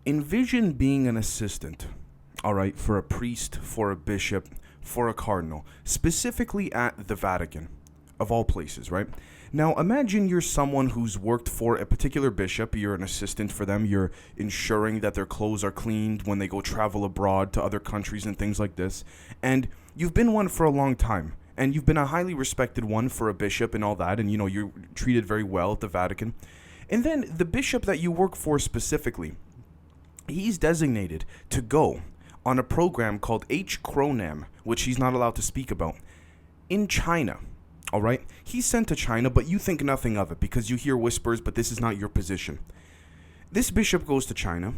Envision being an assistant, all right, for a priest, for a bishop, for a cardinal, specifically at the Vatican, of all places, right? Now, imagine you're someone who's worked for a particular bishop, you're an assistant for them, you're ensuring that their clothes are cleaned when they go travel abroad to other countries and things like this, and you've been one for a long time. And you've been a highly respected one for a bishop and all that, and you're treated very well at the Vatican. And then the bishop that you work for specifically, he's designated to go on a program called H-CRANOM, which he's not allowed to speak about, in China. All right? He's sent to China, but you think nothing of it because you hear whispers, but this is not your position. This bishop goes to China,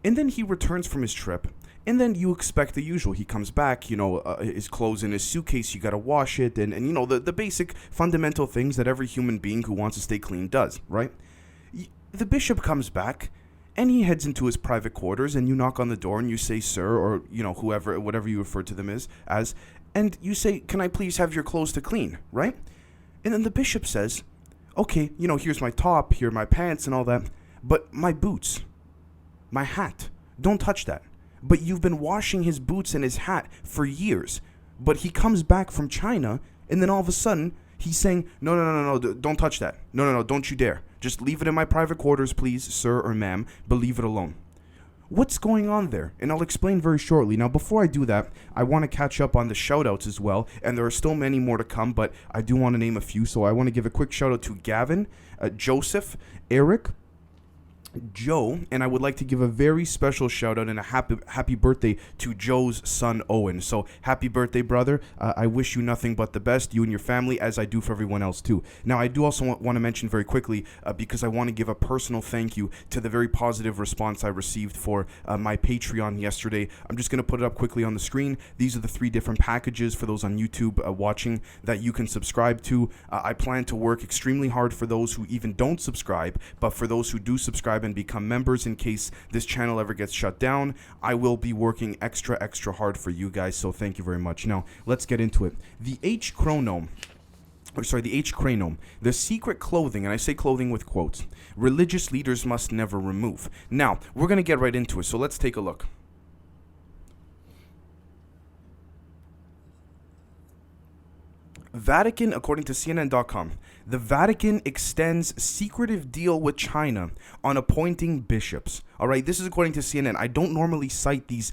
and then he returns from his trip, and then you expect the usual. He comes back, his clothes in his suitcase, you gotta wash it, and the basic fundamental things that every human being who wants to stay clean does, right? The bishop comes back, and he heads into his private quarters, and you knock on the door, and you say, sir, or, whoever, whatever you refer to them as, and you say, can I please have your clothes to clean, right? And then the bishop says, okay, here's my top, here are my pants and all that, but my boots, my hat, don't touch that. But you've been washing his boots and his hat for years. But he comes back from China, and then all of a sudden, he's saying, no, don't touch that. No, don't you dare. Just leave it in my private quarters, please, sir or ma'am, but leave it alone. What's going on there? And I'll explain very shortly. Now, before I do that, I want to catch up on the shout-outs as well, and there are still many more to come, but I do want to name a few. So I want to give a quick shout-out to Gavin, Joseph, Eric, Joe, and I would like to give a very special shout out and a happy birthday to Joe's son Owen. So happy birthday, brother. I wish you nothing but the best, you and your family, as I do for everyone else too. Now, I do also want to mention very quickly, because I want to give a personal thank you to the very positive response I received for my Patreon yesterday. I'm just going to put it up quickly on the screen. These are the 3 different packages for those on YouTube watching that you can subscribe to. I plan to work extremely hard for those who even don't subscribe, but for those who do subscribe and become members, in case this channel ever gets shut down, I will be working extra hard for you guys, so thank you very much. Now, let's get into it. The H-CRANOM, the secret clothing, and I say clothing with quotes, religious leaders must never remove. Now, we're going to get right into it, so let's take a look. Vatican, according to CNN.com, the Vatican extends secretive deal with China on appointing bishops. All right, this is according to CNN. I don't normally cite these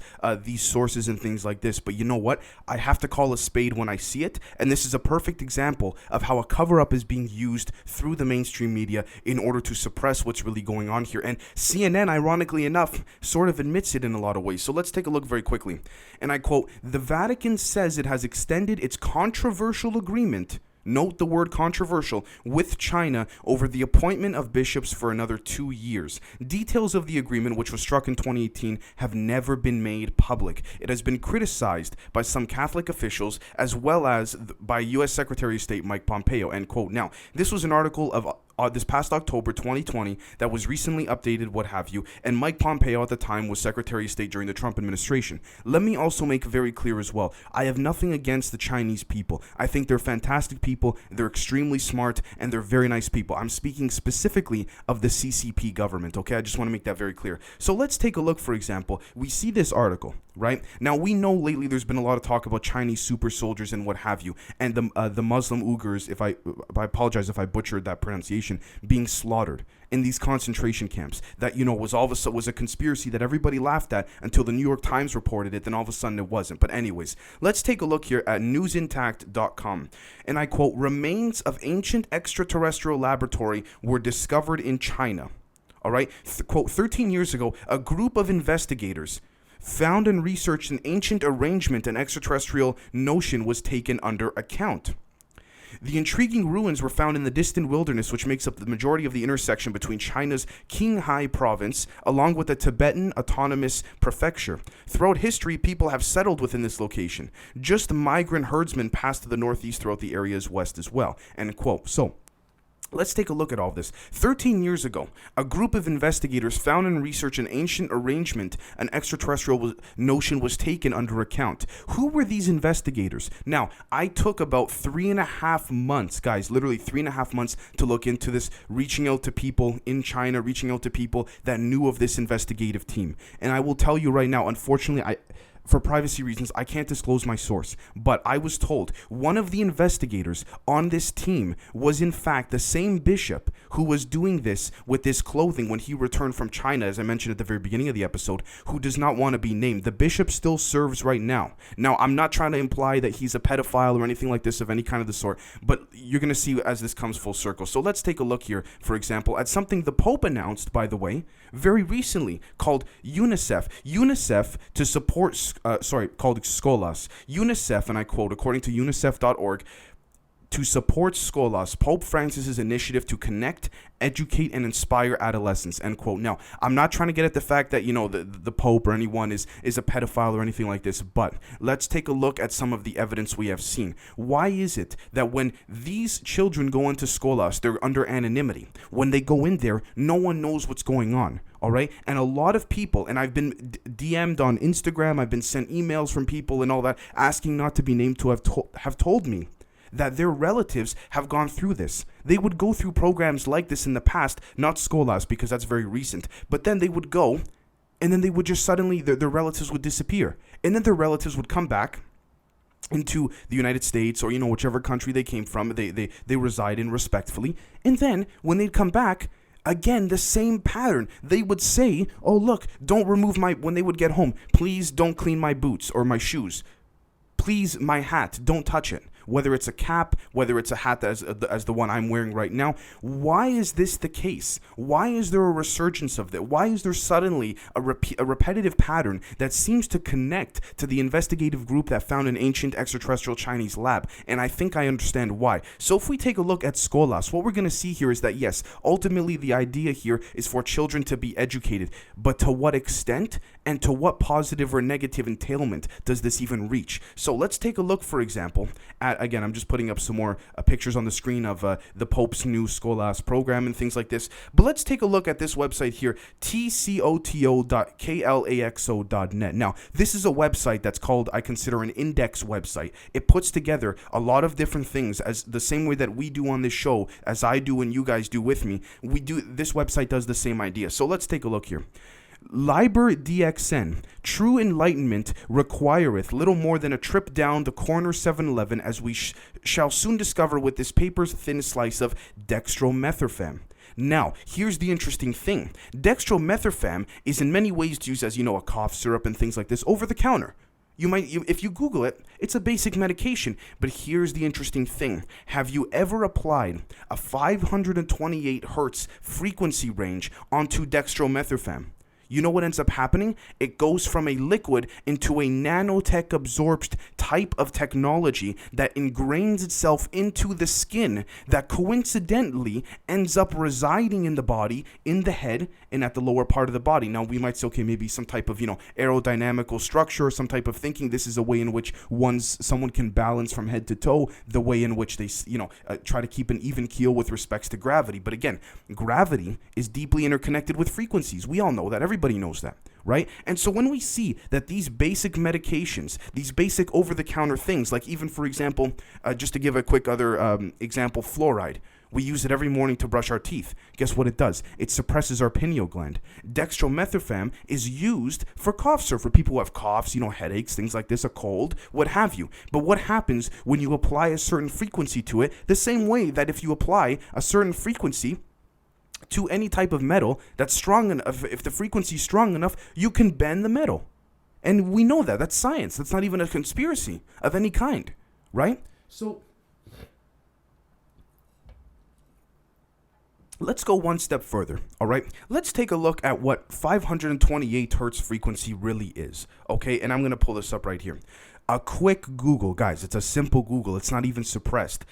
sources and things like this, but you know what? I have to call a spade when I see it, and this is a perfect example of how a cover-up is being used through the mainstream media in order to suppress what's really going on here. And CNN, ironically enough, sort of admits it in a lot of ways. So let's take a look very quickly. And I quote, "The Vatican says it has extended its controversial agreement," note the word controversial, "with China over the appointment of bishops for another 2 years. Details of the agreement, which was struck in 2018, have never been made public. It has been criticized by some Catholic officials as well as by U.S. Secretary of State Mike Pompeo," end quote. Now, this was an article of this past October 2020 that was recently updated, what have you, and Mike Pompeo at the time was Secretary of State during the Trump administration. Let me also make very clear as well, I have nothing against the Chinese people. I think they're fantastic people, they're extremely smart, and they're very nice people. I'm speaking specifically of the CCP government, okay? I just want to make that very clear. So let's take a look, for example. We see this article, right? Now, we know lately there's been a lot of talk about Chinese super soldiers and what have you, and the Muslim Uyghurs, I apologize if I butchered that pronunciation, being slaughtered in these concentration camps that, was a conspiracy that everybody laughed at until the New York Times reported it, then all of a sudden it wasn't. But anyways, let's take a look here at newsintact.com, and I quote, "Remains of ancient extraterrestrial laboratory were discovered in China." All right, quote, 13 years ago, a group of investigators found and researched an ancient arrangement and extraterrestrial notion was taken under account. The intriguing ruins were found in the distant wilderness, which makes up the majority of the intersection between China's Qinghai province along with the Tibetan Autonomous Prefecture. Throughout history, people have settled within this location. Just migrant herdsmen passed to the northeast throughout the area's west as well. End quote. So, Let's take a look at all this. 13 years ago, a group of investigators found and researched an ancient arrangement. An extraterrestrial notion was taken under account. Who were these investigators? Now, I took about 3.5 months, guys, literally 3.5 months to look into this, reaching out to people in China, reaching out to people that knew of this investigative team. And I will tell you right now, unfortunately, for privacy reasons, I can't disclose my source, but I was told one of the investigators on this team was in fact the same bishop who was doing this with this clothing when he returned from China, as I mentioned at the very beginning of the episode, who does not want to be named. The bishop still serves right now. Now, I'm not trying to imply that he's a pedophile or anything like this of any kind of the sort, but you're going to see as this comes full circle. So let's take a look here, for example, at something the Pope announced, by the way, very recently, called UNICEF. UNICEF to support called Scholas. UNICEF, and I quote, according to unicef.org, to support Scholas, Pope Francis's initiative to connect, educate, and inspire adolescents, end quote. Now, I'm not trying to get at the fact that, the Pope or anyone is a pedophile or anything like this, but let's take a look at some of the evidence we have seen. Why is it that when these children go into Scholas, they're under anonymity? When they go in there, no one knows what's going on. All right. And a lot of people, and I've been DM'd on Instagram, I've been sent emails from people and all that asking not to be named to have told me that their relatives have gone through this. They would go through programs like this in the past, not Scholas because that's very recent, but then they would go and then they would just suddenly, their relatives would disappear. And then their relatives would come back into the United States or, whichever country they came from, they reside in respectfully. And then when they'd come back, again, the same pattern. They would say, oh, look, don't remove when they would get home, please don't clean my boots or my shoes. Please, my hat, don't touch it. Whether it's a cap, whether it's a hat as the one I'm wearing right now. Why is this the case? Why is there a resurgence of that? Why is there suddenly a repetitive pattern that seems to connect to the investigative group that found an ancient extraterrestrial Chinese lab? And I think I understand why. So if we take a look at Scholas, what we're going to see here is that, yes, ultimately the idea here is for children to be educated. But to what extent and to what positive or negative entailment does this even reach? So let's take a look, for example, at, again, I'm just putting up some more pictures on the screen of the Pope's new Scholas program and things like this. But let's take a look at this website here, tcoto.klaxo.net. Now, this is a website that's called, I consider, an index website. It puts together a lot of different things, as the same way that we do on this show, as I do and you guys do with me. This website does the same idea. So let's take a look here. Liber DXN, true enlightenment requireth little more than a trip down the corner 7-Eleven, as we shall soon discover with this paper's thin slice of dextromethorphan. Now, here's the interesting thing. Dextromethorphan is in many ways used as, a cough syrup and things like this over the counter. If you Google it, it's a basic medication. But here's the interesting thing. Have you ever applied a 528 hertz frequency range onto dextromethorphan? You know what ends up happening? It goes from a liquid into a nanotech absorbed type of technology that ingrains itself into the skin that coincidentally ends up residing in the body, in the head, and at the lower part of the body. Now, we might say, okay, maybe some type of, aerodynamical structure or some type of thinking. This is a way in which someone can balance from head to toe, the way in which they, try to keep an even keel with respects to gravity. But again, gravity is deeply interconnected with frequencies. We all know that. Everybody knows that, right? And so when we see that these basic medications, these basic over-the-counter things, like even, for example, just to give a quick other example, fluoride. We use it every morning to brush our teeth. Guess what it does? It suppresses our pineal gland. Dextromethorphan is used for cough syrup, for people who have coughs, headaches, things like this, a cold, what have you. But what happens when you apply a certain frequency to it? The same way that if you apply a certain frequency to any type of metal that's strong enough, if the frequency is strong enough, you can bend the metal. And we know that. That's science. That's not even a conspiracy of any kind, right? So let's go one step further, all right? Let's take a look at what 528 hertz frequency really is, okay? And I'm going to pull this up right here. A quick Google, guys. It's a simple Google. It's not even suppressed.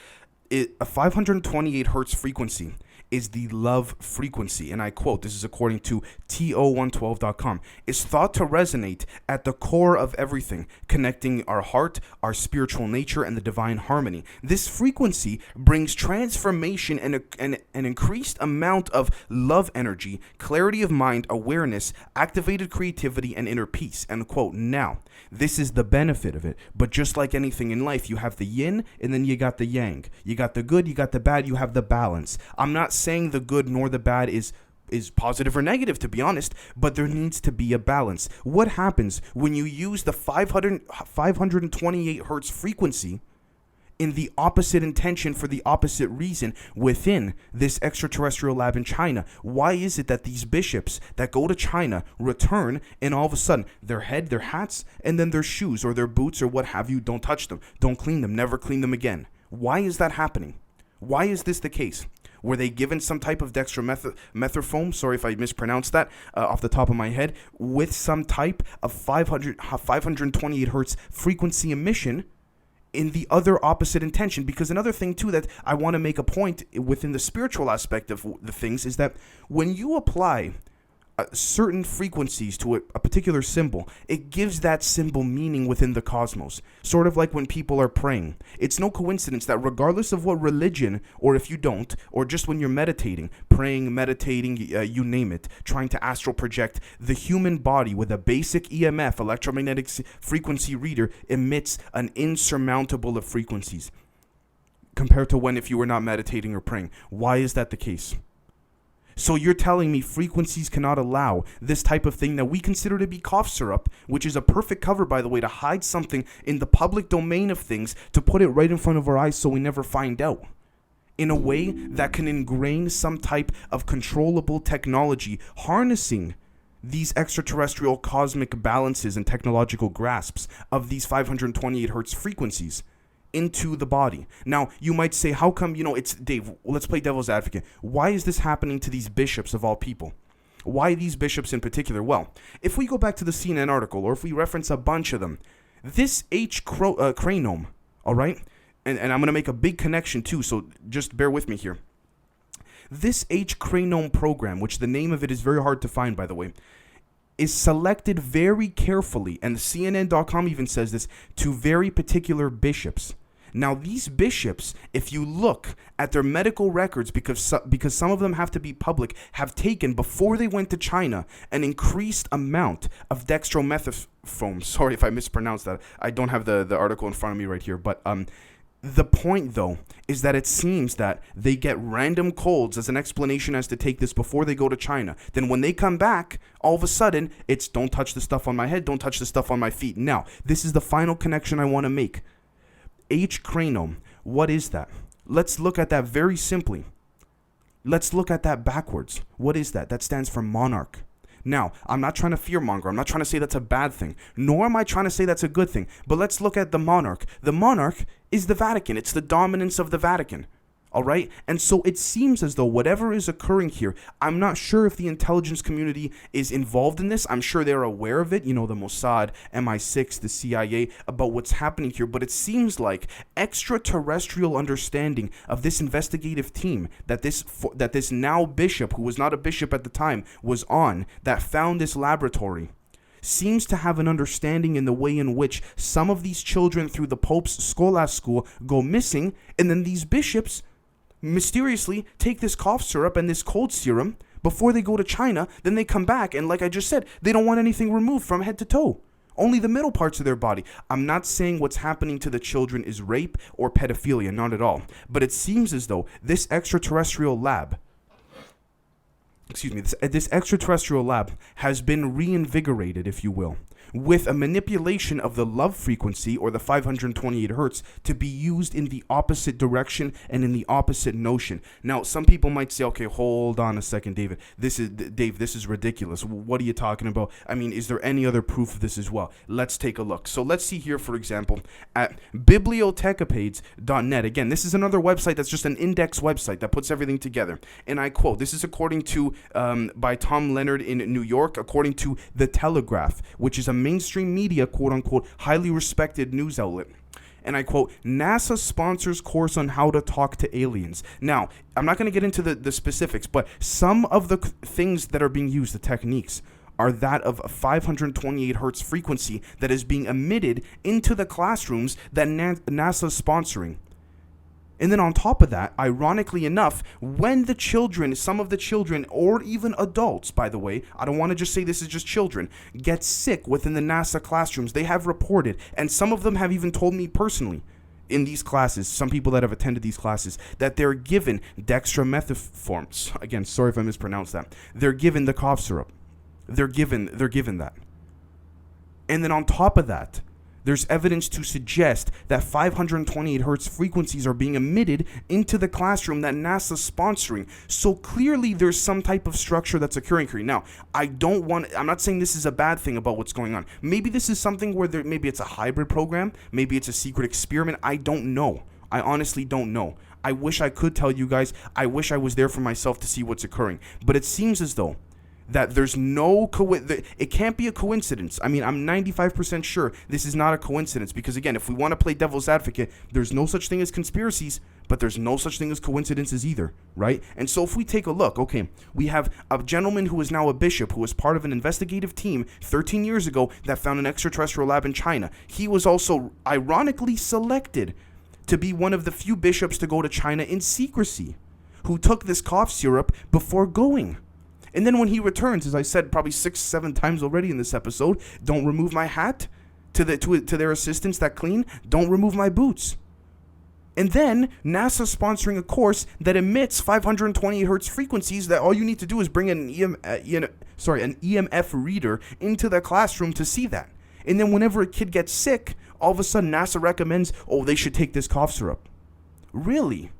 A 528 hertz frequency is the love frequency. And I quote, this is according to TO112.com, is thought to resonate at the core of everything, connecting our heart, our spiritual nature, and the divine harmony. This frequency brings transformation and an increased amount of love energy, clarity of mind, awareness, activated creativity, and inner peace. End quote. Now, this is the benefit of it. But just like anything in life, you have the yin and then you got the yang. You got the good, you got the bad, you have the balance. I'm not saying the good nor the bad is positive or negative, to be honest, but there needs to be a balance. What happens when you use the 528 hertz frequency in the opposite intention for the opposite reason within this extraterrestrial lab in China? Why is it that these bishops that go to China return and all of a sudden their head, their hats, and then their shoes or their boots or what have you, don't touch them, don't clean them, never clean them again? Why is that happening? Why is this the case? Were they given some type of dextromethafoam, sorry if I mispronounced that off the top of my head, with some type of 528 hertz frequency emission in the other opposite intention? Because another thing too that I want to make a point within the spiritual aspect of the things is that when you apply certain frequencies to a particular symbol, it gives that symbol meaning within the cosmos. Sort of like when people are praying. It's no coincidence that regardless of what religion, or if you don't, or just when you're meditating, praying, meditating, you name it, trying to astral project, the human body with a basic EMF, electromagnetic frequency reader, emits an insurmountable of frequencies compared to when if you were not meditating or praying. Why is that the case? So you're telling me frequencies cannot allow this type of thing that we consider to be cough syrup, which is a perfect cover, by the way, to hide something in the public domain of things, to put it right in front of our eyes so we never find out, in a way that can ingrain some type of controllable technology, harnessing these extraterrestrial cosmic balances and technological grasps of these 528 hertz frequencies into the body. Now, you might say, how come, it's Dave, let's play devil's advocate. Why is this happening to these bishops of all people? Why these bishops in particular? Well, if we go back to the CNN article, or if we reference a bunch of them, this H-CRANOM, all right? And I'm going to make a big connection too, so just bear with me here. This H-CRANOM program, which the name of it is very hard to find, by the way, is selected very carefully, and CNN.com even says this, to very particular bishops. Now, these bishops, if you look at their medical records, because some of them have to be public, have taken, before they went to China, an increased amount of dextromethafoam. Sorry if I mispronounced that. I don't have the article in front of me right here, but the point, though, is that it seems that they get random colds as an explanation as to take this before they go to China. Then when they come back, all of a sudden, it's don't touch the stuff on my head, don't touch the stuff on my feet. Now, this is the final connection I want to make. H-CRANOM, what is that? Let's look at that very simply. Let's look at that backwards. What is that? That stands for Monarch. Now, I'm not trying to fearmonger. I'm not trying to say that's a bad thing, nor am I trying to say that's a good thing. But let's look at the Monarch. The Monarch is the Vatican. It's the dominance of the Vatican. All right? And so it seems as though whatever is occurring here, I'm not sure if the intelligence community is involved in this. I'm sure they're aware of it, the Mossad, MI6, the CIA, about what's happening here. But it seems like extraterrestrial understanding of this investigative team that this now bishop, who was not a bishop at the time, was on, that found this laboratory, seems to have an understanding in the way in which some of these children through the Pope's school go missing, and then these bishops mysteriously take this cough syrup and this cold serum before they go to China. Then they come back, and like I just said, they don't want anything removed from head to toe, only the middle parts of their body. I'm not saying what's happening to the children is rape or pedophilia, not at all, but it seems as though this extraterrestrial lab has been reinvigorated, if you will, with a manipulation of the love frequency, or the 528 hertz, to be used in the opposite direction and in the opposite notion. Now, some people might say, okay, hold on a second, Dave, this is ridiculous. What are you talking about? I mean, is there any other proof of this as well? Let's take a look. So let's see here, for example, at bibliotecapades.net. Again, this is another website that's just an index website that puts everything together. And I quote, this is according to, by Tom Leonard in New York, according to The Telegraph, which is a mainstream media, quote unquote, highly respected news outlet. and I quote, NASA sponsors course on how to talk to aliens. Now, I'm not going to get into the specifics, but some of the things that are being used, the techniques, are that of a 528 hertz frequency that is being emitted into the classrooms that NASA is sponsoring. And then on top of that, ironically enough, when the children, some of the children, or even adults, by the way, I don't want to just say this is just children, get sick within the NASA classrooms, they have reported, and some of them have even told me personally, in these classes, some people that have attended these classes, that they're given dextromethorphan. Again, sorry if I mispronounced that. They're given the cough syrup. They're given that. And then on top of that, there's evidence to suggest that 528 hertz frequencies are being emitted into the classroom that NASA's sponsoring. So clearly there's some type of structure that's occurring here. Now, I'm not saying this is a bad thing about what's going on. Maybe this is something where maybe it's a hybrid program. Maybe it's a secret experiment. I don't know. I honestly don't know. I wish I could tell you guys. I wish I was there for myself to see what's occurring. But it seems as though that there's no it can't be a coincidence. I mean, I'm 95% sure this is not a coincidence because, again, if we want to play devil's advocate, there's no such thing as conspiracies, but there's no such thing as coincidences either, right? And so if we take a look, okay, we have a gentleman who is now a bishop who was part of an investigative team 13 years ago that found an extraterrestrial lab in China. He was also ironically selected to be one of the few bishops to go to China in secrecy, who took this cough syrup before going. And then when he returns, as I said probably 6-7 times already in this episode, don't remove my hat to their assistants that clean. Don't remove my boots. And then NASA sponsoring a course that emits 528 hertz frequencies that all you need to do is bring an EMF reader into the classroom to see that. And then whenever a kid gets sick, all of a sudden NASA recommends, oh, they should take this cough syrup. Really?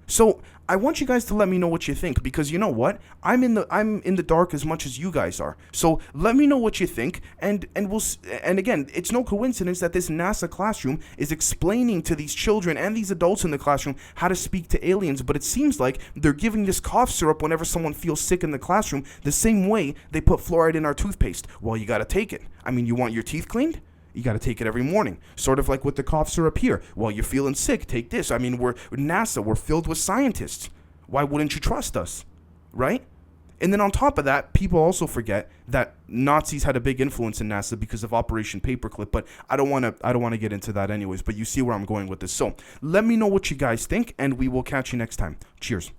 So I want you guys to let me know what you think, because you know what? I'm in the dark as much as you guys are. So let me know what you think, and again, it's no coincidence that this NASA classroom is explaining to these children and these adults in the classroom how to speak to aliens, but it seems like they're giving this cough syrup whenever someone feels sick in the classroom, the same way they put fluoride in our toothpaste. Well, you got to take it. I mean, you want your teeth cleaned? You got to take it every morning. Sort of like with the cough syrup here. Well, you're feeling sick, take this. I mean, we're NASA, we're filled with scientists. Why wouldn't you trust us? Right? And then on top of that, people also forget that Nazis had a big influence in NASA because of Operation Paperclip, but I don't want to get into that anyways, but you see where I'm going with this. So, let me know what you guys think, and we will catch you next time. Cheers.